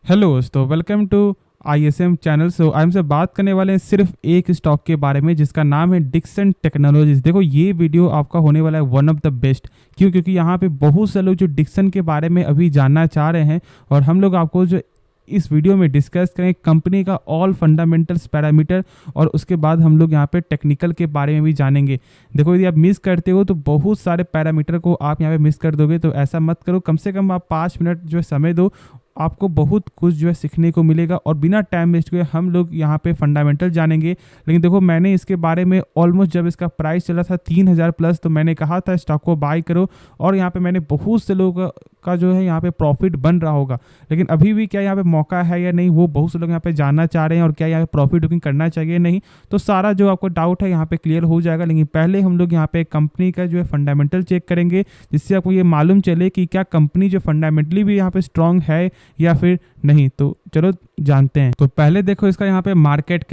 Hello दोस्तों, welcome to ISM channel. I am से बात करने वाले हैं सिर्फ एक स्टॉक के बारे में जिसका नाम है डिक्सन टेक्नोलॉजीज। देखो, ये वीडियो आपका होने वाला है वन ऑफ द बेस्ट। क्यों? क्योंकि यहाँ पे बहुत से लोग जो डिक्सन के बारे में अभी जानना चाह रहे हैं और हम लोग आपको जो इस वीडियो में डिस्कस करें कंपनी का ऑल फंडामेंटल्स पैरामीटर, और उसके बाद हम लोग यहाँ पे टेक्निकल के बारे में भी जानेंगे। देखो, यदि आप मिस करते हो तो बहुत सारे पैरामीटर को आप यहाँ पे मिस कर दोगे, तो ऐसा मत करो। कम से कम आप 5 मिनट जो है समय दो, आपको बहुत कुछ जो है सीखने को मिलेगा। और बिना टाइम वेस्ट किए हम लोग यहाँ पे फंडामेंटल जानेंगे। लेकिन देखो, मैंने इसके बारे में ऑलमोस्ट जब इसका प्राइस चला था 3000 प्लस, तो मैंने कहा था स्टॉक को बाय करो, और यहाँ पे मैंने बहुत से लोगों का जो है यहाँ पे प्रॉफिट बन रहा होगा। लेकिन अभी भी क्या यहाँ पे मौका है या नहीं, वो बहुत से लोग यहाँ पे जानना चाह रहे हैं, और क्या यहाँ पे प्रॉफिट बुकिंग करना चाहिए नहीं, तो सारा जो आपको डाउट है यहाँ पे क्लियर हो जाएगा। लेकिन पहले हम लोग यहाँ पे कंपनी का जो है फंडामेंटल चेक करेंगे, जिससे आपको ये मालूम चले कि क्या कंपनी जो फंडामेंटली भी यहाँ पे स्ट्रांग है या फिर नहीं। तो चलो जानते हैं। तो पहले देखो इसका यहाँ पे मार्केट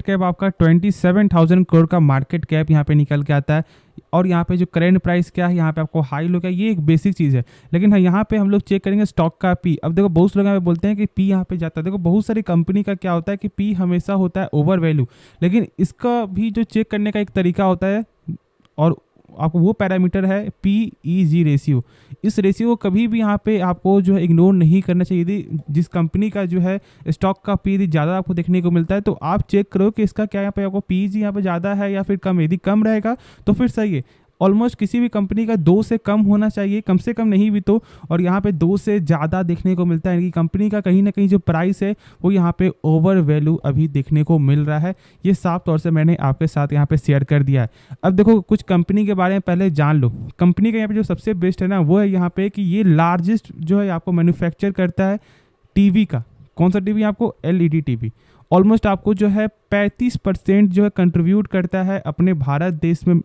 कैप आपका 27,000 करोड़ का मार्केट कैप यहाँ पे निकल के आता है। और यहाँ पे जो करेंट प्राइस क्या है, यहाँ पे आपको हाई लो क्या, ये एक बेसिक चीज़ है। लेकिन हाँ, यहाँ पे हम लोग चेक करेंगे स्टॉक का पी। अब देखो, बहुत लोग यहाँ पे बोलते हैं कि पी यहाँ पे जाता है। देखो, बहुत सारी कंपनी का क्या होता है कि पी हमेशा होता है ओवर वैल्यू, लेकिन इसका भी जो चेक करने का एक तरीका होता है, और आपको वो पैरामीटर है PEG रेशियो। इस रेशियो को कभी भी यहाँ पे आपको जो है इग्नोर नहीं करना चाहिए। यदि जिस कंपनी का जो है स्टॉक का पी यदि ज़्यादा आपको देखने को मिलता है, तो आप चेक करो कि इसका क्या यहाँ पे आपको PEG यहाँ पे ज़्यादा है या फिर कम है। यदि कम रहेगा तो फिर सही है। ऑलमोस्ट किसी भी कंपनी का 2 से कम होना चाहिए, कम से कम नहीं भी तो। और यहाँ पे 2 से ज़्यादा देखने को मिलता है कि कंपनी का कहीं ना कहीं जो प्राइस है वो यहाँ पे ओवर वैल्यू अभी देखने को मिल रहा है। ये साफ तौर से मैंने आपके साथ यहाँ पे शेयर कर दिया है। अब देखो, कुछ कंपनी के बारे में पहले जान लो। कंपनी का यहाँ पे जो सबसे बेस्ट है ना, वो है यहाँ पे कि ये लार्जेस्ट जो है आपको मैन्युफैक्चर करता है टीवी का। कौन सा टीवी? आपको LED टीवी। ऑलमोस्ट आपको जो है 35% जो है कंट्रीब्यूट करता है अपने भारत देश में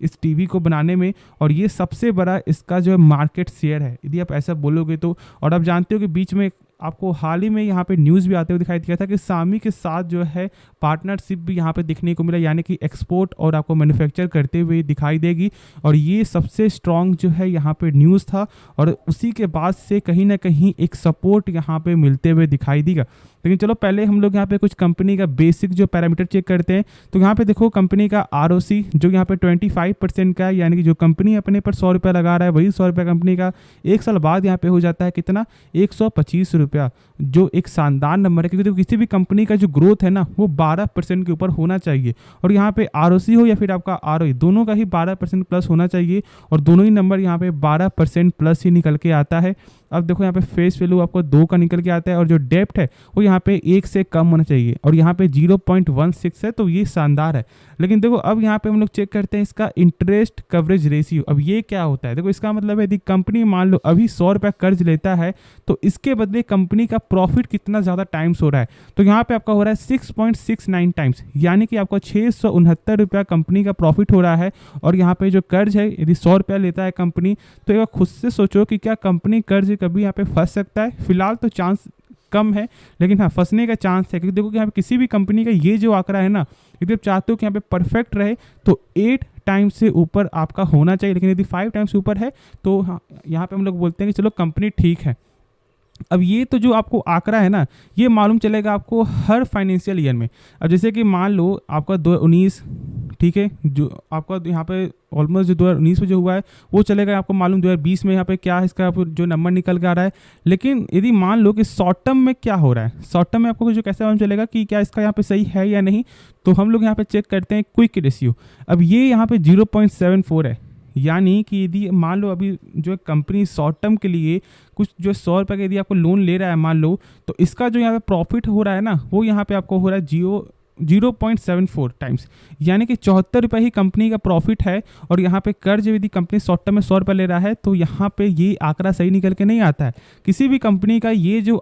इस टीवी को बनाने में, और ये सबसे बड़ा इसका जो है मार्केट शेयर है, यदि आप ऐसा बोलोगे तो। और आप जानते हो कि बीच में आपको हाल ही में यहाँ पे न्यूज़ भी आते हुए दिखाई दिया था कि सामी के साथ जो है पार्टनरशिप भी यहाँ पे दिखने को मिला, यानी कि एक्सपोर्ट और आपको मैन्युफैक्चर करते हुए दिखाई देगी। और ये सबसे स्ट्रॉन्ग जो है यहाँ पे न्यूज़ था, और उसी के बाद से कहीं ना कहीं एक सपोर्ट यहाँ पे मिलते हुए दिखाई देगा। लेकिन चलो पहले हम लोग यहाँ पे कुछ कंपनी का बेसिक जो पैरामीटर चेक करते हैं। तो यहाँ पे देखो, कंपनी का ROC जो यहाँ पे 25% का है, यानी कि जो कंपनी अपने पर 100 रुपया लगा रहा है, वही 100 रुपया कंपनी का 1 साल बाद यहाँ पे हो जाता है कितना? 125 रुपया, जो एक शानदार नंबर है। क्योंकि किसी भी कंपनी का जो ग्रोथ है ना, वो 12% के ऊपर होना चाहिए। और यहाँ पे ROC हो या फिर आपका ROE, दोनों का ही 12% प्लस होना चाहिए, और दोनों ही नंबर यहाँ पे 12% प्लस ही निकल के आता है। अब देखो, यहाँ पे फेस वैल्यू आपको 2 का निकल के आता है, और जो डेप्थ है वो यहाँ पे 1 से कम होना चाहिए, और यहाँ पे 0.16 है, तो ये शानदार है। लेकिन देखो, अब यहाँ पे हम लोग चेक करते हैं इसका इंटरेस्ट कवरेज रेशियो। अब ये क्या होता है? देखो, इसका मतलब है यदि कंपनी मान लो अभी 100 रुपया कर्ज लेता है, तो इसके बदले कंपनी का प्रॉफिट कितना ज़्यादा टाइम्स हो रहा है। तो यहाँ पे आपका हो रहा है 6.69 टाइम्स, यानी कि आपको 669 रुपया कंपनी का प्रॉफिट हो रहा है। और यहाँ पे जो कर्ज है, यदि 100 रुपया लेता है कंपनी, तो एक बार खुद से सोचो कि क्या कंपनी कर्ज कभी यहाँ पे फंस सकता है? फिलहाल तो चांस कम है, लेकिन हाँ, फंसने का चांस है। क्योंकि देखो कि यहाँ पे किसी भी कंपनी का ये जो आंकड़ा है ना, यदि आप चाहते हो कि यहाँ पे परफेक्ट रहे, तो 8 टाइम्स से ऊपर आपका होना चाहिए। लेकिन यदि 5 टाइम्स से ऊपर है, तो हाँ, यहाँ पे हम लोग बोलते हैं कि चलो कंपनी ठीक है। अब ये तो जो आपको आंकड़ा है ना, ये मालूम चलेगा आपको हर फाइनेंशियल ईयर में। अब जैसे कि मान लो आपका 2019, ठीक है, जो आपका यहाँ पे ऑलमोस्ट जो 2019 में जो हुआ है वो चलेगा, आपको मालूम 2020 में यहाँ पे क्या है, इसका जो नंबर निकल के आ रहा है। लेकिन यदि मान लो कि शॉर्ट टर्म में क्या हो रहा है, शॉर्ट टर्म में आपको जो कैसे मालूम चलेगा कि क्या इसका यहाँ पे सही है या नहीं, तो हम लोग यहाँ पे चेक करते हैं क्विक रेशियो। अब ये यहाँ पे 0.74 है, यानी कि यदि मान लो अभी जो कंपनी शॉर्ट टर्म के लिए कुछ जो 100 रुपये का यदि आपको लोन ले रहा है मान लो, तो इसका जो यहाँ पे प्रॉफिट हो रहा है ना, वो यहाँ पे आपको हो रहा है 0.74 टाइम्स, यानी कि 74 रुपये ही कंपनी का प्रॉफिट है। और यहाँ पे कर्ज यदि कंपनी शॉर्ट टर्म में 100 रुपये ले रहा है, तो यहाँ पे ये आंकड़ा सही निकल के नहीं आता है। किसी भी कंपनी का ये जो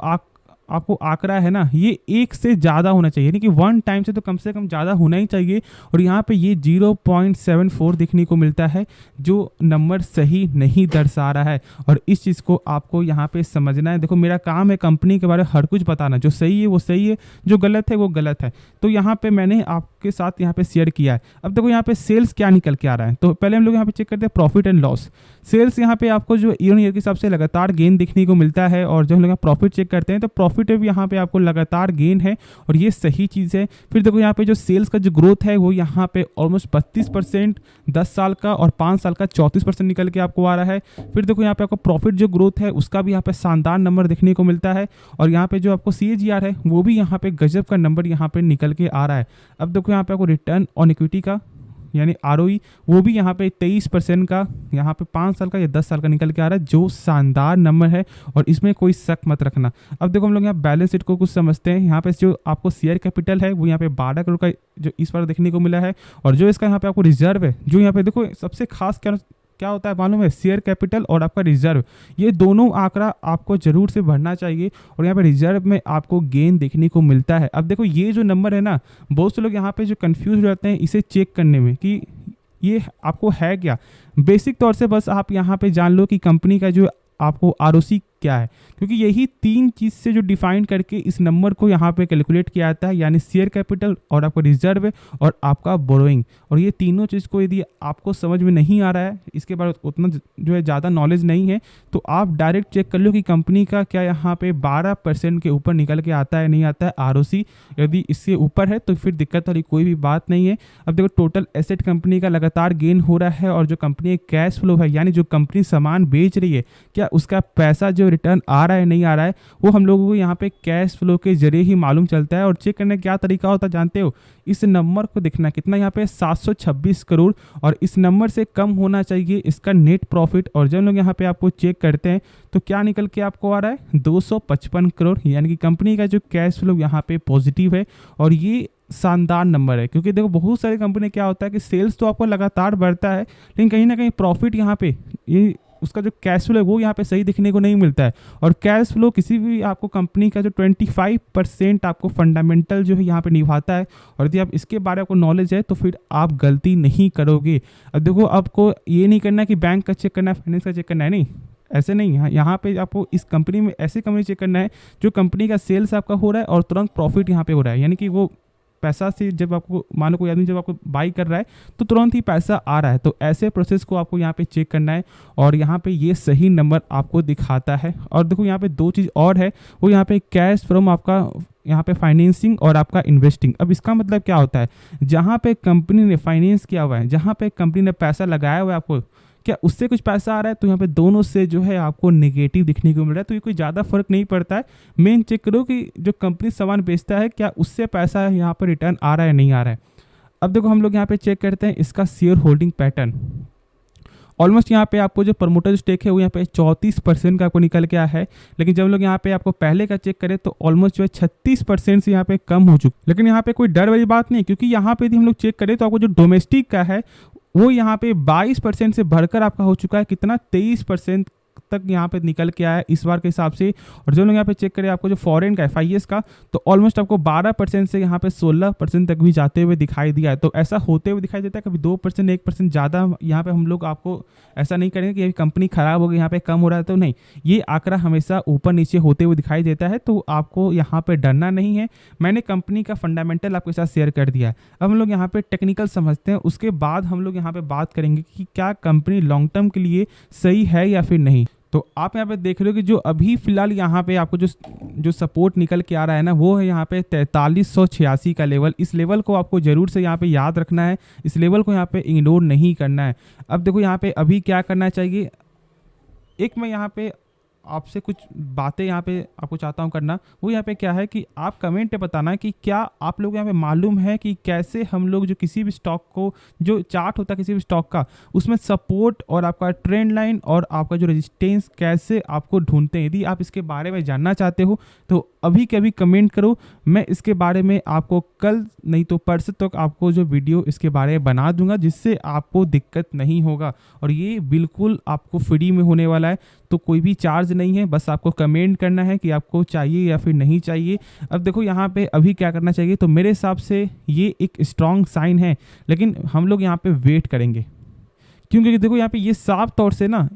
आपको आंकड़ा है ना, ये 1 से ज़्यादा होना चाहिए, यानी कि 1 टाइम से तो कम से कम ज़्यादा होना ही चाहिए। और यहाँ पे ये 0.74 देखने को मिलता है, जो नंबर सही नहीं दर्शा रहा है। और इस चीज़ को आपको यहाँ पे समझना है। देखो, मेरा काम है कंपनी के बारे में हर कुछ बताना, जो सही है वो सही है, जो गलत है वो गलत है। तो यहाँ पे मैंने आप आपके साथ यहाँ पे शेयर किया है। अब देखो यहाँ पे सेल्स क्या निकल के आ रहा है, तो पहले हम लोग यहाँ पे चेक करते हैं प्रॉफिट एंड लॉस। सेल्स यहाँ पे आपको जो ईयर के हिसाब से लगातार गेन देखने को मिलता है, और जब हम लोग प्रॉफिट चेक करते हैं तो प्रॉफिट में भी यहाँ पे आपको लगातार गेन है, और ये सही चीज़ है। फिर देखो यहाँ पे जो सेल्स का जो ग्रोथ है वो यहाँ पे ऑलमोस्ट 32%, 10 साल का और 5 साल का 34% निकल के आपको आ रहा है। फिर देखो यहाँ पे आपको प्रॉफिट जो ग्रोथ है उसका भी यहाँ पे शानदार नंबर देखने को मिलता है, और यहाँ पे जो आपको CAGR है वो भी यहाँ पे गजब का नंबर यहाँ पे निकल के आ रहा है। अब देखो यहाँ पे आपको रिटर्न ऑन इक्विटी का यानी ROE वो भी यहाँ पे 23% का यहाँ पे 5 साल का या 10 साल का निकल के आ रहा है, जो शानदार नंबर है और इसमें कोई शक मत रखना। अब देखो हम लोग यहाँ बैलेंस शीट को कुछ समझते हैं। यहाँ पे जो आपको शेयर कैपिटल है वो यहाँ पे 12 करोड़ का जो इस बार देखने को मिला है, और जो इसका यहाँ पे आपको रिजर्व है, जो यहाँ पे देखो सबसे खास क्या होता है मालूम है, शेयर कैपिटल और आपका रिजर्व, ये दोनों आंकड़ा आपको जरूर से भरना चाहिए, और यहाँ पे रिजर्व में आपको गेन देखने को मिलता है। अब देखो ये जो नंबर है ना, बहुत से लोग यहाँ पे जो कंफ्यूज हो जाते हैं इसे चेक करने में कि ये आपको है क्या। बेसिक तौर से बस आप यहाँ पे जान लो कि कंपनी का जो आपको ROC क्या है, क्योंकि यही 3 चीज़ से जो डिफाइन करके इस नंबर को यहाँ पे कैलकुलेट किया जाता है, यानी शेयर कैपिटल और आपका रिजर्व और आपका बोरोइंग। और ये तीनों चीज़ को यदि आपको समझ में नहीं आ रहा है, इसके बारे में उतना जो है ज़्यादा नॉलेज नहीं है, तो आप डायरेक्ट चेक कर लो कि कंपनी का क्या यहाँ पे 12% के ऊपर निकल के आता है नहीं आता है ROC। यदि इससे ऊपर है तो फिर दिक्कत वाली कोई भी बात नहीं है। अब देखो टोटल एसेट कंपनी का लगातार गेन हो रहा है, और जो कंपनी का कैश फ्लो है यानी जो कंपनी सामान बेच रही है क्या उसका पैसा जो रिटर्न आ रहा है नहीं आ रहा है, वो हम लोगों को यहाँ पे कैश फ्लो के जरिए ही मालूम चलता है। और चेक करने का क्या तरीका होता है जानते हो, इस नंबर को देखना कितना यहाँ पे 726 करोड़, और इस नंबर से कम होना चाहिए इसका नेट प्रॉफिट। और जब लोग यहाँ पे आपको चेक करते हैं तो क्या निकल के आपको आ रहा है 255 करोड़, यानी कि कंपनी का जो कैश फ्लो यहाँ पे पॉजिटिव है, और ये शानदार नंबर है। क्योंकि देखो बहुत सारी कंपनी क्या होता है कि सेल्स तो आपको लगातार बढ़ता है, लेकिन कहीं ना कहीं प्रॉफिट यहाँ पे ये उसका जो कैश फ्लो है वो यहाँ पे सही दिखने को नहीं मिलता है। और कैश फ्लो किसी भी आपको कंपनी का जो 25% आपको फंडामेंटल जो है यहाँ पे निभाता है, और यदि आप इसके बारे में आपको नॉलेज है तो फिर आप गलती नहीं करोगे। अब देखो आपको ये नहीं करना कि बैंक का चेक करना है, फाइनेंस का चेक करना है, नहीं ऐसे नहीं। यहाँ पे आपको इस कंपनी में ऐसी कंपनी चेक करना है जो कंपनी का सेल्स आपका हो रहा है और तुरंत प्रॉफिट यहाँ पे हो रहा है, यानी कि वो पैसा से जब आपको मान लो कोई आदमी जब आपको बाई कर रहा है तो तुरंत ही पैसा आ रहा है। तो ऐसे प्रोसेस को आपको यहाँ पे चेक करना है, और यहाँ पे ये सही नंबर आपको दिखाता है। और देखो यहाँ पे 2 चीज़ और है, वो यहाँ पे कैश फ्रॉम आपका यहाँ पे फाइनेंसिंग और आपका इन्वेस्टिंग। अब इसका मतलब क्या होता है, जहाँ पे कंपनी ने फाइनेंस किया हुआ है, जहाँ पे कंपनी ने पैसा लगाया हुआ है आपको, क्या उससे कुछ पैसा आ रहा है, तो यहाँ पे दोनों से जो है आपको नेगेटिव दिखने को मिल रहा है। तो ये कोई ज़्यादा फर्क नहीं पड़ता है। मेन चेक करो कि जो कंपनी सामान बेचता है क्या उससे पैसा यहाँ पर रिटर्न आ रहा है नहीं आ रहा है। अब देखो हम लोग यहाँ पे चेक करते हैं इसका शेयर होल्डिंग पैटर्न। ऑलमोस्ट यहाँ पे आपको जो प्रमोटर स्टेक है वो यहाँ पे 34% का आपको निकल के आया है, लेकिन जब लोग यहाँ पे आपको पहले का चेक करें तो ऑलमोस्ट जो है 36% से यहाँ पे कम हो चुका। लेकिन यहाँ पे कोई डर वाली बात नहीं, क्योंकि यहाँ पे यदि हम लोग चेक करें तो आपको जो डोमेस्टिक का है वो यहाँ पे 22% से बढ़कर आपका हो चुका है कितना 23% तक यहाँ पे निकल के आया है इस बार के हिसाब से। और जो लोग यहाँ पे चेक करें आपको जो फॉरेन का FIS का, तो ऑलमोस्ट आपको 12% से यहाँ पे 16% तक भी जाते हुए दिखाई दिया है। तो ऐसा होते हुए दिखाई देता है, कभी 2% 1% ज़्यादा यहाँ पे हम लोग आपको ऐसा नहीं करेंगे कि कंपनी खराब हो गई यहाँ पे कम हो रहा है, तो नहीं, ये आंकड़ा हमेशा ऊपर नीचे होते हुए दिखाई देता है। तो आपको यहाँ पे डरना नहीं है। मैंने कंपनी का फंडामेंटल आपके साथ शेयर कर दिया है। अब हम लोग यहाँ पे टेक्निकल समझते हैं, उसके बाद हम लोग यहाँ पे बात करेंगे कि क्या कंपनी लॉन्ग टर्म के लिए सही है या फिर नहीं। तो आप यहाँ पे देख रहे हो कि जो अभी फिलहाल यहाँ पे आपको जो सपोर्ट निकल के आ रहा है ना, वो है यहाँ पे 4386 का लेवल। इस लेवल को आपको जरूर से यहाँ पे याद रखना है, इस लेवल को यहाँ पे इग्नोर नहीं करना है। अब देखो यहाँ पे अभी क्या करना चाहिए, एक मैं यहाँ पे आपसे कुछ बातें यहाँ पे आपको चाहता हूँ करना। वो यहाँ पे क्या है कि आप कमेंट पे बताना है कि क्या आप लोग यहाँ पे मालूम है कि कैसे हम लोग जो किसी भी स्टॉक को, जो चार्ट होता है किसी भी स्टॉक का, उसमें सपोर्ट और आपका ट्रेंड लाइन और आपका जो रेजिस्टेंस कैसे आपको ढूंढते हैं। यदि आप इसके बारे में जानना चाहते हो तो अभी के अभी कमेंट करो, मैं इसके बारे में आपको कल नहीं तो परसों तक आपको जो वीडियो इसके बारे में बना दूंगा, जिससे आपको दिक्कत नहीं होगा। और ये बिल्कुल आपको फ्री में होने वाला है, तो कोई भी चार्ज नहीं है, बस आपको कमेंट करना है कि आपको चाहिए या फिर नहीं चाहिए। अब देखो यहाँ पे अभी क्या करना चाहिए, तो मेरे हिसाब से ये एक स्ट्रॉन्ग साइन है, लेकिन हम लोग यहाँ पे वेट करेंगे, क्योंकि देखो यहाँ पे ये साफ तौर से ना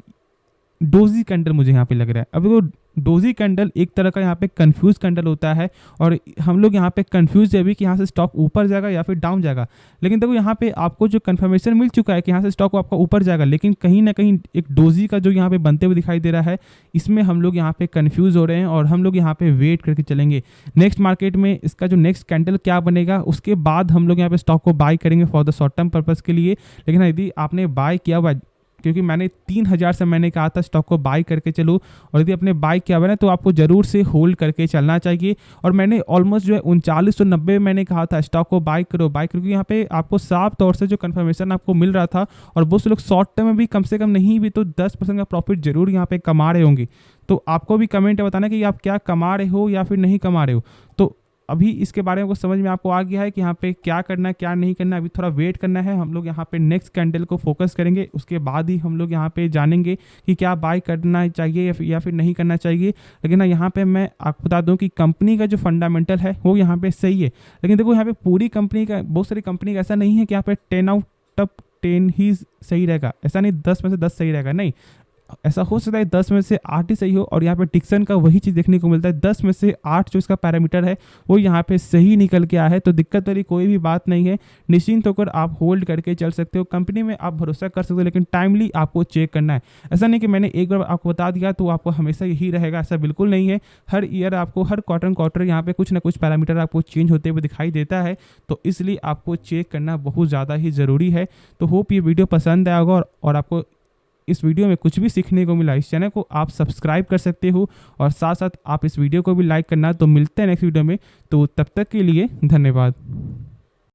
डोजी कैंडल मुझे यहाँ पे लग रहा है। अब देखो डोजी कैंडल एक तरह का यहाँ पे कंफ्यूज कैंडल होता है, और हम लोग यहाँ पे कंफ्यूज है भी कि यहाँ से स्टॉक ऊपर जाएगा या फिर डाउन जाएगा। लेकिन देखो यहाँ पे आपको जो कंफर्मेशन मिल चुका है कि यहाँ से स्टॉक आपका ऊपर जाएगा, लेकिन कहीं ना कहीं एक डोजी का जो यहाँ पे बनते हुए दिखाई दे रहा है, इसमें हम लोग यहाँ पे कंफ्यूज हो रहे हैं और हम लोग यहाँ पे वेट करके चलेंगे नेक्स्ट मार्केट में इसका जो नेक्स्ट कैंडल क्या बनेगा, उसके बाद हम लोग यहाँ पे स्टॉक को बाय करेंगे for the short term purpose के लिए। लेकिन यदि आपने बाय किया हुआ, क्योंकि मैंने 3000 से मैंने कहा था स्टॉक को बाय करके चलो, और यदि आपने बाय किया हुआ ना तो आपको जरूर से होल्ड करके चलना चाहिए। और मैंने ऑलमोस्ट जो है 3990 मैंने कहा था स्टॉक को बाय करो, क्योंकि यहाँ पे आपको साफ तौर से जो कंफर्मेशन आपको मिल रहा था, और बहुत से लोग शॉर्ट टर्म में भी कम से कम नहीं भी तो 10% का प्रॉफिट जरूर यहाँ पे कमा रहे होंगे। तो आपको भी कमेंट में बताना कि आप क्या कमा रहे हो या फिर नहीं कमा रहे हो। तो अभी इसके बारे में कुछ समझ में आपको आ गया है कि यहाँ पे क्या करना है क्या नहीं करना है। अभी थोड़ा वेट करना है, हम लोग यहाँ पे नेक्स्ट कैंडल को फोकस करेंगे, उसके बाद ही हम लोग यहाँ पे जानेंगे कि क्या बाय करना चाहिए या फिर नहीं करना चाहिए। लेकिन यहाँ पे मैं आपको बता दूँ कि कंपनी का जो फंडामेंटल है वो यहाँ पे सही है। लेकिन देखो यहाँ पे पूरी कंपनी का, बहुत सारी कंपनी का ऐसा नहीं है कि यहाँ पे 10 आउट ऑफ 10 ही सही रहेगा, ऐसा नहीं 10 में से 10 सही रहेगा, नहीं, ऐसा हो सकता है 10 में से 8 ही सही हो। और यहाँ पे डिक्सन का वही चीज़ देखने को मिलता है, 10 में से 8 जो इसका पैरामीटर है वो यहाँ पे सही निकल के आया है। तो दिक्कत वाली कोई भी बात नहीं है, निश्चिंत होकर आप होल्ड करके चल सकते हो, कंपनी में आप भरोसा कर सकते हो, लेकिन टाइमली आपको चेक करना है। ऐसा नहीं कि मैंने एक बार आपको बता दिया तो आपको हमेशा यही रहेगा, ऐसा बिल्कुल नहीं है। हर ईयर आपको, हर क्वार्टर यहाँ पे कुछ ना कुछ पैरामीटर आपको चेंज होते हुए दिखाई देता है, तो इसलिए आपको चेक करना बहुत ज़्यादा ही ज़रूरी है। तो होप ये वीडियो पसंद आया होगा, और आपको इस वीडियो में कुछ भी सीखने को मिला, इस चैनल को आप सब्सक्राइब कर सकते हो, और साथ साथ आप इस वीडियो को भी लाइक करना। तो मिलते हैं नेक्स्ट वीडियो में, तो तब तक के लिए धन्यवाद।